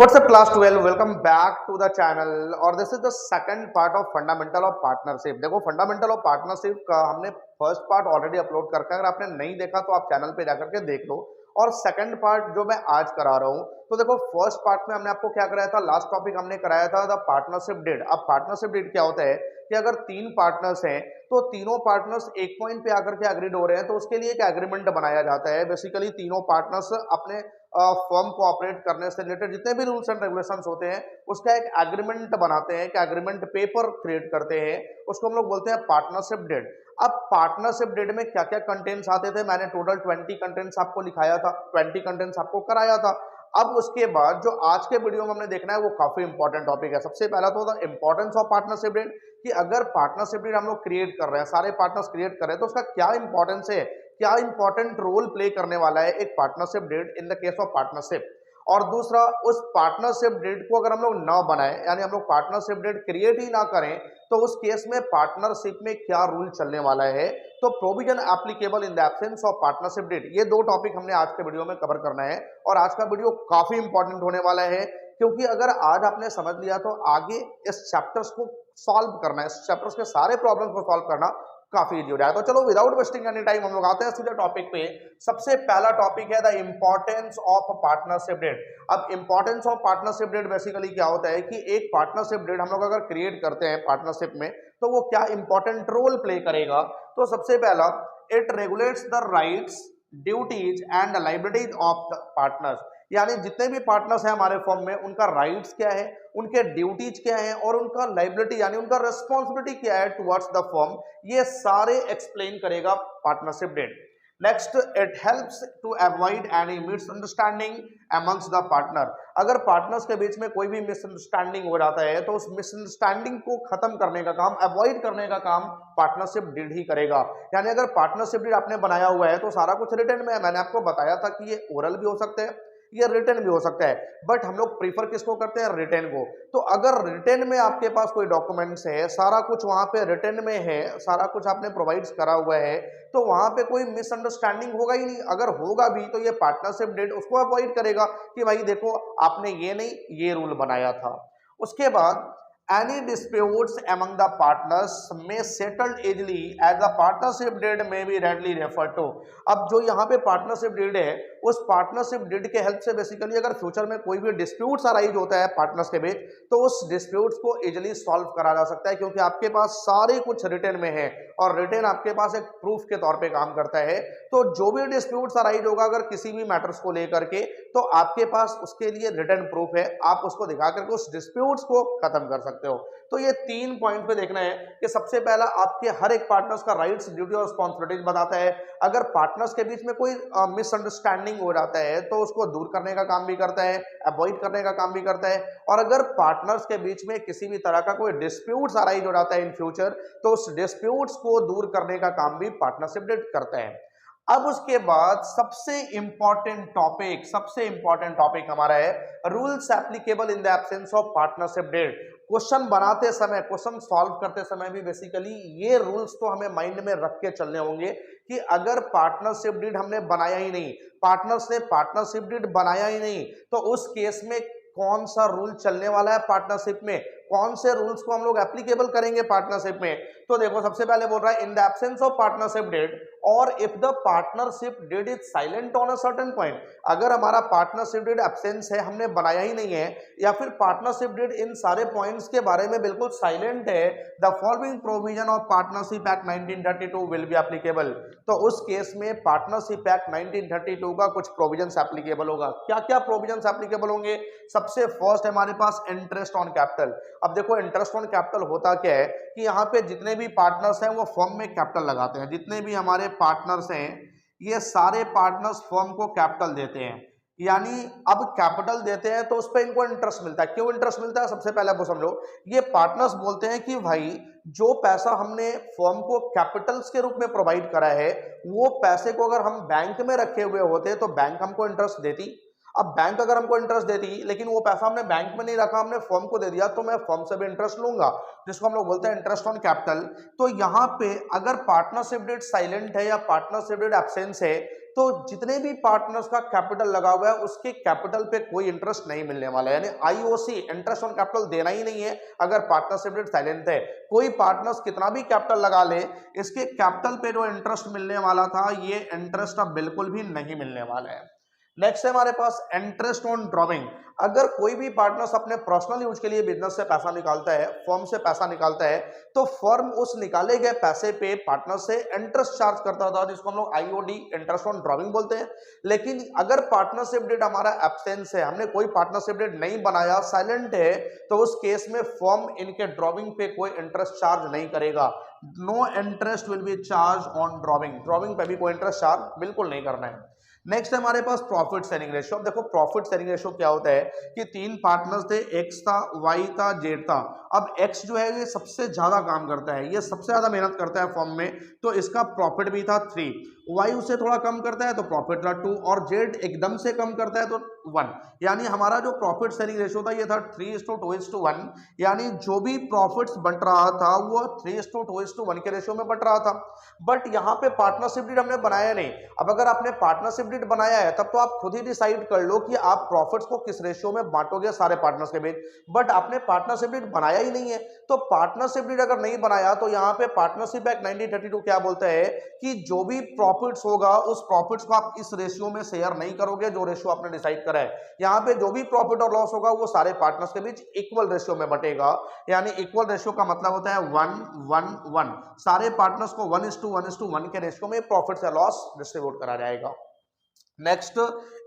What's up class 12? Welcome back to the channel और this is the second part of fundamental of partnership। देखो fundamental of partnership का हमने first part already upload करके अगर आपने नहीं देखा तो आप चैनल पे जाकर के देख लो। और सेकंड पार्ट जो मैं आज करा रहा हूँ तो देखो फर्स्ट पार्ट में हमने आपको क्या कराया था, लास्ट टॉपिक हमने कराया था द पार्टनरशिप डीड। अब पार्टनरशिप डीड क्या होता है कि अगर तीन पार्टनर्स हैं तो तीनों पार्टनर्स एक पॉइंट पे आकर के अग्रीड हो रहे हैं तो उसके लिए एक एग्रीमेंट बनाया जाता है। बेसिकली तीनों पार्टनर्स अपने फर्म को ऑपरेट करने से रिलेटेड जितने भी रूल्स एंड रेगुलेशंस होते हैं उसका एक एग्रीमेंट बनाते हैं, एक एग्रीमेंट पेपर क्रिएट करते हैं, उसको हम लोग बोलते हैं पार्टनरशिप डीड। अब पार्टनरशिप डीड में क्या क्या कंटेंट्स आते थे, मैंने टोटल 20 कंटेंट्स आपको लिखाया था, 20 कंटेंट्स आपको कराया था। अब उसके बाद जो आज के वीडियो में हमने देखना है वो काफी इंपॉर्टेंट टॉपिक है। सबसे पहला तो the importance of partnership deed, कि अगर पार्टनरशिप डीड हम लोग क्रिएट कर रहे हैं, सारे पार्टनर्स क्रिएट कर रहे हैं तो उसका क्या इंपॉर्टेंस है, क्या इंपॉर्टेंट रोल प्ले करने वाला है एक partnership deed in the case of partnership. और दूसरा, उस पार्टनरशिप डीड को अगर हम लोग ना बनाए यानी हम लोग पार्टनरशिप डीड क्रिएट ही ना करें तो उस केस में पार्टनरशिप में क्या रूल चलने वाला है, तो provision applicable in the absence of partnership deed. ये दो टॉपिक हमने आज के वीडियो में कवर करना है और आज का वीडियो काफी इंपॉर्टेंट होने वाला है, क्योंकि अगर आज आपने समझ लिया तो आगे इस चैप्टर्स को सॉल्व करना है, इस चैप्टर्स के सारे प्रॉब्लम्स को सॉल्व करना काफी इजी हो जाए। तो चलो विदाउट वेस्टिंग एनी टाइम हम लोग आते हैं सीधे टॉपिक पे। सबसे पहला टॉपिक है the importance of partnership deed. अब importance of partnership deed basically क्या होता है कि एक पार्टनरशिप डीड हम लोग अगर क्रिएट करते हैं पार्टनरशिप में तो वो क्या इंपॉर्टेंट रोल प्ले करेगा। तो सबसे पहला, it regulates the rights, duties and liabilities of the partners. यानी जितने भी पार्टनर्स हैं हमारे फर्म में उनका राइट्स क्या है, उनके ड्यूटीज क्या है और उनका लाइबिलिटी यानी उनका रिस्पॉन्सिबिलिटी क्या है टुवर्ड्स द फर्म, ये सारे एक्सप्लेन करेगा partnership deed. Next, it helps to avoid any misunderstanding amongst the partner. अगर पार्टनर्स के बीच में कोई भी मिसअंडरस्टैंडिंग हो जाता है तो उस मिसअंडरस्टैंडिंग को खत्म करने का काम, अवॉइड करने का काम पार्टनरशिप डीड ही करेगा। यानी अगर पार्टनरशिप डीड आपने बनाया हुआ है तो सारा कुछ रिटन में है। मैंने आपको बताया था कि ये ओरल भी हो सकता है, ये रिटर्न भी हो सकता है, बट हम लोग प्रीफर किसको करते हैं, रिटर्न को। तो अगर रिटर्न में आपके पास कोई डॉक्यूमेंट्स है, सारा कुछ वहां पे रिटर्न में है, सारा कुछ आपने प्रोवाइड करा हुआ है, तो वहां पे कोई मिसअंडरस्टैंडिंग होगा ही नहीं। अगर होगा भी तो ये पार्टनरशिप डीड उसको अवॉइड करेगा कि भाई देखो आपने ये नहीं ये रूल बनाया था। उसके बाद, any disputes among the partners may settled easily as the partnership deed may be readily referred to। अब जो यहाँ पे पार्टनरशिप डीड है उस पार्टनरशिप डीड के हेल्प से बेसिकली अगर फ्यूचर में कोई भी डिस्प्यूट्स अराइज होता है पार्टनर्स के बीच तो उस डिस्प्यूट्स को इजिली सॉल्व करा जा सकता है, क्योंकि आपके पास सारे कुछ रिटर्न में है और रिटर्न आपके पास एक प्रूफ के तौर पे काम करता है। तो जो भी डिस्प्यूट्स अराइज होगा अगर किसी भी मैटर्स को लेकर के तो आपके पास उसके लिए रिटर्न प्रूफ है, आप उसको दिखा करके उस डिस्प्यूट्स को खत्म कर सकते हो। तो ये तीन पॉइंट पे देखना है कि सबसे पहला आपके हर एक पार्टनर्स का राइट्स, ड्यूटी और रिस्पॉन्सिबिलिटीज बताता है। अगर पार्टनर्स के बीच में कोई मिसअंडरस्टैंडिंग हो जाता है तो उसको दूर करने का काम भी करता है, अवॉइड करने का काम भी करता है। और अगर पार्टनर्स के बीच में किसी भी तरह का कोई डिस्प्यूट्स अराइज हो जाता है इन फ्यूचर तो उस डिस्प्यूट्स को दूर करने का काम भी पार्टनरशिप डीड करता है। अब उसके बाद सबसे इंपॉर्टेंट टॉपिक हमारा है rules applicable in the absence of partnership deed. Question बनाते समय, क्वेश्चन सॉल्व करते समय भी बेसिकली ये रूल्स तो हमें माइंड में रख के चलने होंगे कि अगर पार्टनरशिप डीड हमने बनाया ही नहीं, पार्टनर्स ने पार्टनरशिप डीड बनाया ही नहीं, तो उस केस में कौन सा रूल चलने वाला है पार्टनरशिप में, कौन से रूल्स को हम लोग एप्लीकेबल करेंगे पार्टनरशिप में। तो देखो सबसे पहले बोल रहा है in the absence of partnership deed और if the partnership deed is silent on a certain point. अगर हमारा पार्टनरशिप डीड एब्सेंस है, हमने बनाया ही नहीं है, या फिर पार्टनरशिप डीड इन सारे पॉइंट्स के बारे में बिल्कुल साइलेंट है, the following provision of partnership act 1932 will be applicable. तो उस केस में पार्टनरशिप एक्ट 1932 का कुछ प्रोविजंस एप्लीकेबल होगा। क्या क्या प्रोविजंस एप्लीकेबल होंगे? सबसे फर्स्ट है हमारे पास इंटरेस्ट ऑन कैपिटल। अब देखो इंटरेस्ट ऑन कैपिटल होता क्या है कि यहाँ पे जितने भी पार्टनर्स हैं वो फर्म में कैपिटल लगाते हैं, जितने भी हमारे पार्टनर्स हैं ये सारे पार्टनर्स फर्म को कैपिटल देते हैं। यानी अब कैपिटल देते हैं तो उस पर इनको इंटरेस्ट मिलता है। क्यों इंटरेस्ट मिलता है सबसे पहले वो समझो। ये पार्टनर्स बोलते हैं कि भाई जो पैसा हमने फर्म को कैपिटल्स के रूप में प्रोवाइड करा है वो पैसे को अगर हम बैंक में रखे हुए होते तो बैंक हमको इंटरेस्ट देती। अब बैंक अगर हमको इंटरेस्ट देती लेकिन वो पैसा हमने बैंक में नहीं रखा, हमने फर्म को दे दिया, तो मैं फर्म से भी इंटरेस्ट लूंगा, जिसको हम लोग बोलते हैं इंटरेस्ट ऑन कैपिटल। तो यहाँ पे अगर पार्टनरशिप डेट साइलेंट है या पार्टनरशिप डेट एब्सेंस है तो जितने भी पार्टनर्स का कैपिटल लगा हुआ है उसके कैपिटल पे कोई इंटरेस्ट नहीं मिलने वाला है, यानी आईओसी इंटरेस्ट ऑन कैपिटल देना ही नहीं है अगर पार्टनरशिप डेट साइलेंट है। कोई पार्टनर्स कितना भी कैपिटल लगा ले, इसके कैपिटल पे जो इंटरेस्ट मिलने वाला था ये इंटरेस्ट अब बिल्कुल भी नहीं मिलने वाला है। नेक्स्ट है हमारे पास इंटरेस्ट ऑन ड्रॉइंग। अगर कोई भी पार्टनर्स अपने पर्सनल यूज के लिए बिजनेस से पैसा निकालता है, फर्म से पैसा निकालता है, तो फर्म उस निकाले गए पैसे पे पार्टनर से इंटरेस्ट चार्ज करता था, जिसको हम लोग आईओडी इंटरेस्ट ऑन ड्रॉइंग बोलते हैं। लेकिन अगर पार्टनरशिप डेट हमारा एब्सेंस है, हमने कोई पार्टनरशिप डेट नहीं बनाया, साइलेंट है, तो उस केस में फर्म इनके ड्रॉइंग पे कोई इंटरेस्ट चार्ज नहीं करेगा। No interest will be charge on drawing, drawing पे भी कोई इंटरेस्ट चार्ज बिल्कुल नहीं करना है। नेक्स्ट है हमारे पास प्रॉफिट शेयरिंग रेशियो। अब देखो प्रॉफिट शेयरिंग रेशियो क्या होता है कि तीन पार्टनर्स थे, एक्स था, वाई था, जेड था। अब एक्स जो है ये सबसे ज्यादा काम करता है, ये सबसे ज्यादा मेहनत करता है फर्म में, तो इसका प्रॉफिट भी था 3। वाई उससे थोड़ा कम करता है तो प्रॉफिट था 2, और जेड एकदम से कम करता है तो 1। यानी हमारा जो प्रॉफिट शेयरिंग रेशियो था ये था 3:2:1, यानी जो भी प्रॉफिट्स बंट रहा था वो 3:2:1 के रेशियो में बंट रहा था। बट यहाँ पे पार्टनरशिप डीड हमने बनाया नहीं। अब अगर आपने पार्टनरशिप डीड बनाया है तब तो आप खुद ही डिसाइड कर लो कि आप प्रॉफिट्स को किस रेशियो में बांटोगे सारे पार्टनर्स के बीच। बट आपने पार्टनरशिप डीड बनाया ही नहीं है, तो पार्टनरशिप डीड अगर नहीं बनाया तो यहाँ पे पार्टनरशिप एक्ट 1932 क्या बोलता है कि जो भी प्रॉफिट्स होगा उस प्रॉफिट्स को आप इस रेशियो में शेयर नहीं करोगे जो रेशियो आपने डिसाइड करा है। यहाँ पे जो भी प्रॉफिट और लॉस होगा वो सारे पार्टनर्स के बीच इक्वल रेशियो में बटेगा। यानी इक्वल रेशियो का मतलब होता है 1:1:1, सारे पार्टनर्स को 1:1:1 के रेशियो में प्रॉफिट या लॉस डिस्ट्रीब्यूट करा जाएगा। Next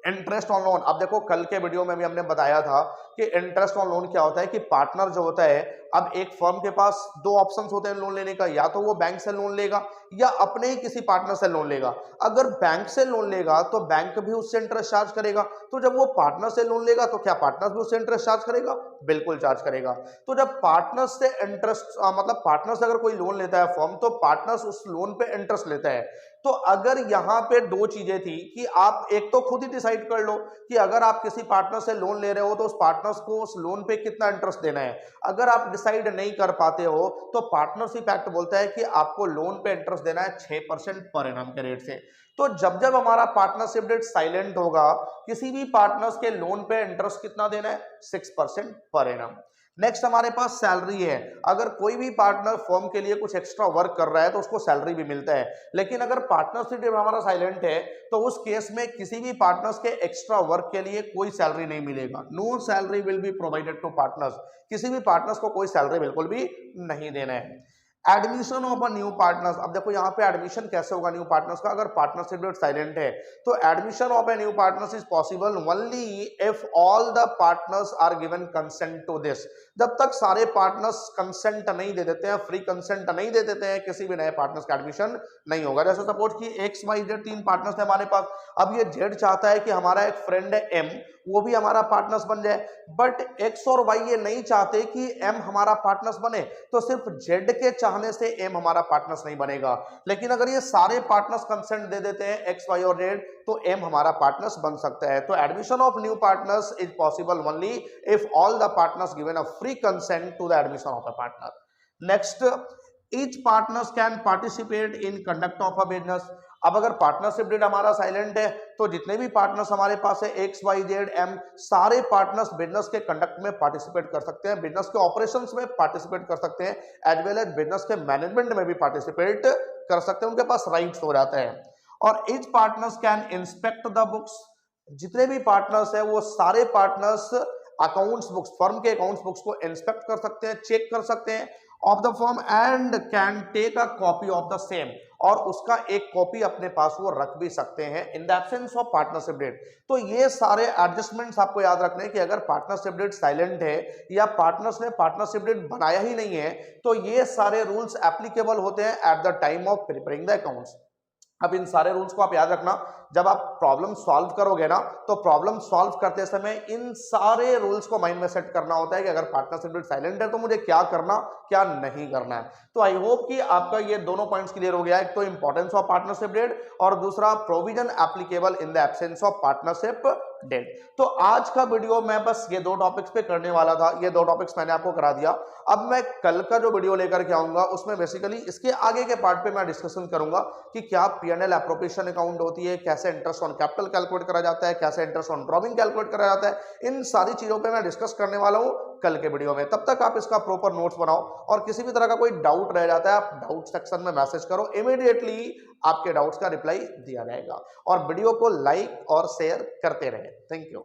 interest on loan. अब देखो कल के वीडियो में भी हमने बताया था कि इंटरेस्ट ऑन लोन क्या होता है कि पार्टनर जो होता है, अब एक फर्म के पास दो ऑप्शंस होते हैं लोन लेने का, या तो वो बैंक से लोन लेगा या अपने ही किसी पार्टनर से लोन लेगा। अगर बैंक से लोन लेगा तो बैंक भी उससे इंटरेस्ट चार्ज करेगा, तो जब वो पार्टनर से लोन लेगा तो क्या पार्टनर भी उससे इंटरेस्ट चार्ज करेगा? बिल्कुल चार्ज करेगा। तो जब पार्टनर से इंटरेस्ट मतलब पार्टनर से अगर कोई लोन लेता है फर्म, तो पार्टनर उस लोन पे इंटरेस्ट लेता है। तो अगर यहाँ पे दो चीजें थी कि आप एक तो खुद ही डिसाइड कर लो कि अगर आप किसी पार्टनर से लोन ले रहे हो तो उस पार्टनर्स को उस लोन पे कितना इंटरेस्ट देना है। अगर आप डिसाइड नहीं कर पाते हो तो पार्टनरशिप एक्ट बोलता है कि आपको लोन पे इंटरेस्ट देना है 6% पर एनम के रेट से। तो जब जब हमारा पार्टनरशिप डेट साइलेंट होगा, किसी भी पार्टनर्स के लोन पे इंटरेस्ट कितना देना है? 6% पर एनम। नेक्स्ट हमारे पास सैलरी है। अगर कोई भी पार्टनर फर्म के लिए कुछ एक्स्ट्रा वर्क कर रहा है तो उसको सैलरी भी मिलता है। लेकिन अगर पार्टनरशिप हमारा साइलेंट है तो उस केस में किसी भी पार्टनर्स के एक्स्ट्रा वर्क के लिए कोई सैलरी नहीं मिलेगा। No salary will be provided to partners, किसी भी पार्टनर्स को कोई सैलरी बिल्कुल भी नहीं देना है। Admission of a new partners. अब देखो यहाँ पे एडमिशन कैसे होगा न्यू पार्टनर्स का, अगर पार्टनरशिप डेट साइलेंट है तो admission of a new partners is possible only if all the partners are given consent to this. जब तक सारे पार्टनर्स कंसेंट नहीं दे देते हैं, फ्री कंसेंट नहीं दे देते हैं, किसी भी नए पार्टनर्स का एडमिशन नहीं होगा। जैसे सपोज कि एक्स वाई जेड तीन पार्टनर्स थे हमारे पास। अब ये जेड चाहता है कि हमारा एक फ्रेंड है एम, वो भी हमारा पार्टनर्स बन जाए, बट एक्स और वाई ये नहीं चाहते कि एम हमारा पार्टनर्स बने, तो सिर्फ जेड के चाहने से एम हमारा पार्टनर्स नहीं बनेगा। लेकिन अगर ये सारे पार्टनर्स कंसेंट दे देते हैं एक्स वाई और जेड, तो एम हमारा पार्टनर्स बन सकता है। तो admission of new partners is possible only if all the partners given a free consent to the admission of a partner. Next, each partners can participate in conduct of a business. अब अगर partnership date हमारा silent है तो जितने भी partners हमारे पास है x Y Z M, सारे पार्टनर्स बिजनेस के कंडक्ट में पार्टिसिपेट कर सकते हैं, बिजनेस के ऑपरेशंस में पार्टिसिपेट कर सकते हैं, एज वेल एज बिजनेस के मैनेजमेंट में भी पार्टिसिपेट कर सकते हैं, उनके पास राइट्स हो जाते हैं। और each partners can inspect the books. जितने भी पार्टनर्स है वो सारे पार्टनर्स अकाउंट्स बुक्स, फर्म के अकाउंट्स बुक्स को इंस्पेक्ट कर सकते हैं, चेक कर सकते हैं of the firm and can take a copy of the same, और उसका एक कॉपी अपने पास वो रख भी सकते हैं in the absence of partnership deed. तो ये सारे एडजस्टमेंट्स आपको याद रखने हैं कि अगर पार्टनरशिप डेट साइलेंट है या पार्टनर्स ने पार्टनरशिप डेट बनाया ही नहीं है तो ये सारे रूल्स एप्लीकेबल होते हैं at the time of preparing the accounts. अब इन सारे रूल्स को आप याद रखना, जब आप प्रॉब्लम सॉल्व करोगे ना तो प्रॉब्लम सॉल्व करते समय इन सारे रूल्स को माइंड में सेट करना होता है कि अगर पार्टनरशिप डेट साइलेंट है तो मुझे क्या करना क्या नहीं करना है। तो आई होप कि आपका ये दोनों पॉइंट्स क्लियर हो गया, एक तो इंपॉर्टेंस ऑफ पार्टनरशिप डेट और दूसरा provision applicable in the absence of partnership dead. तो आज का वीडियो मैं बस ये 2 टॉपिक्स पे करने वाला था, ये 2 टॉपिक्स मैंने आपको करा दिया। अब मैं कल का जो वीडियो लेकर के आऊंगा उसमें बेसिकली इसके आगे के पार्ट पे मैं डिस्कशन करूंगा कि क्या P&L एप्रोप्रिएशन अकाउंट होती है, कैसे इंटरेस्ट ऑन कैपिटल कैलकुलेट करा जाता है, कैसे इंटरेस्ट ऑन ड्रॉइंग कैलकुलेट करा जाता है, इन सारी चीजों पे मैं डिस्कस करने वाला हूं कल के वीडियो में। तब तक आप इसका प्रॉपर नोट्स बनाओ और किसी भी तरह का कोई डाउट रह जाता है आप डाउट सेक्शन में मैसेज करो, इमीडिएटली आपके डाउट्स का रिप्लाई दिया जाएगा। और वीडियो को लाइक और शेयर करते रहे। Thank you.